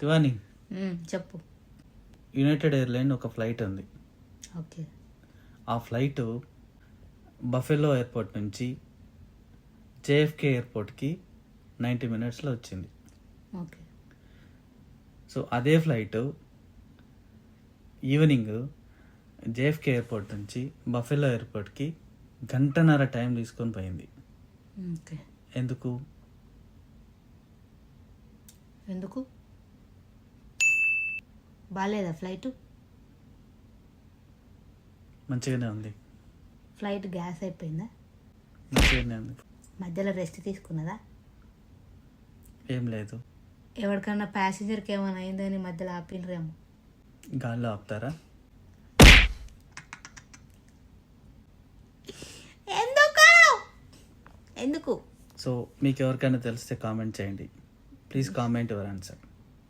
శివాని, చెప్పు. United airline ఒక flight ఉంది. ఓకే. ఆ ఫ్లైట్ బఫెలో ఎయిర్పోర్ట్ నుంచి జేఎఫ్కే ఎయిర్పోర్ట్కి 90 minutesలో వచ్చింది. ఓకే. సో అదే ఫ్లైట్ ఈవినింగ్ జేఎఫ్కే ఎయిర్పోర్ట్ నుంచి బఫెలో ఎయిర్పోర్ట్కి 1.5 గంట టైం తీసుకొని పోయింది. ఓకే. ఎందుకు? ఎందుకు బాగాలేదా ఫ్లైట్? మంచిగానే ఉంది. ఫ్లైట్ గ్యాస్ అయిపోయిందా? మంచిగానే ఉంది. మధ్యలో రెస్ట్ తీసుకున్నదా? ఏం లేదు. ఎవరికన్నా ప్యాసింజర్కి ఏమైనా అయిందని మధ్యలో ఆపినరేమో. గాల్లో ఆపుతారా? ఎందుకు? సో మీకు ఎవరికైనా తెలిస్తే కామెంట్ చేయండి. Please comment your answer.